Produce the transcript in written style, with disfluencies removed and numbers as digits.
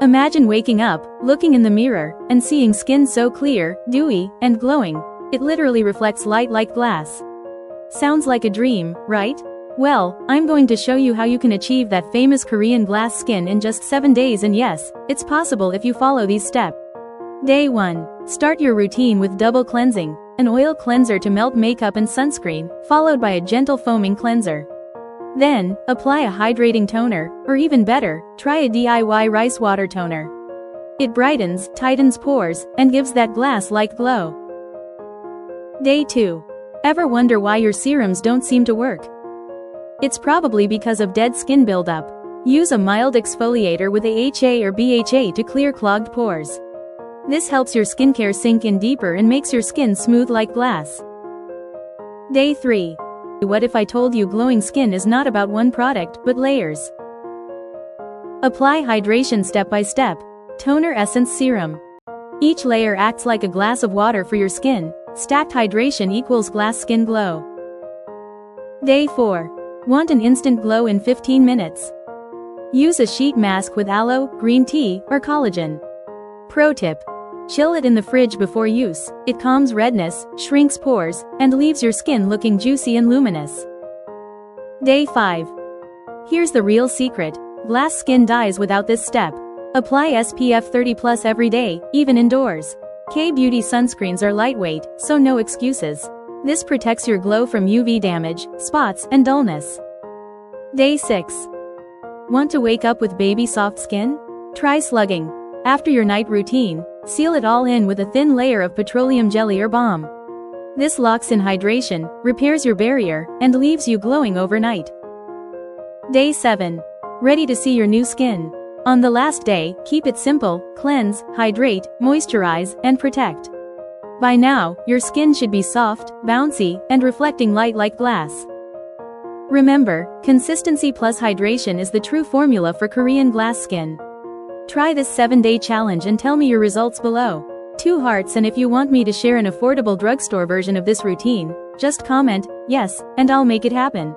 Imagine waking up, looking in the mirror, and seeing skin so clear, dewy, and glowing. It literally reflects light like glass. Sounds like a dream, right? Well, I'm going to show you how you can achieve that famous Korean glass skin in just 7 days, and yes, it's possible if you follow these steps. Day 1. Start your routine with double cleansing, an oil cleanser to melt makeup and sunscreen, followed by a gentle foaming cleanser. Then, apply a hydrating toner, or even better, try a DIY rice water toner. It brightens, tightens pores, and gives that glass-like glow. Day 2. Ever wonder why your serums don't seem to work? It's probably because of dead skin buildup. Use a mild exfoliator with AHA or BHA to clear clogged pores. This helps your skincare sink in deeper and makes your skin smooth like glass. Day 3. What if I told you glowing skin is not about one product, but layers? Apply hydration step by step. Toner, essence, serum. Each layer acts like a glass of water for your skin. Stacked hydration equals glass skin glow. Day 4. Want an instant glow in 15 minutes? Use a sheet mask with aloe, green tea, or collagen. Pro tip. Chill it in the fridge before use. It calms redness, shrinks pores, and leaves your skin looking juicy and luminous. Day 5. Here's the real secret. Glass skin dies without this step. Apply SPF 30+ every day, even indoors. KBeauty sunscreens are lightweight, so no excuses. This protects your glow from UV damage, spots, and dullness. Day 6. Want to wake up with baby soft skin? Try slugging. After your night routine, seal it all in with a thin layer of petroleum jelly or balm. This locks in hydration, repairs your barrier, and leaves you glowing overnight. Day 7. Ready to see your new skin? On the last day, keep it simple: cleanse, hydrate, moisturize, and protect. By now, your skin should be soft, bouncy, and reflecting light like glass. Remember, consistency plus hydration is the true formula for Korean glass skin. Try this 7-day challenge and tell me your results below. 2 hearts, and if you want me to share an affordable drugstore version of this routine, just comment yes, and I'll make it happen.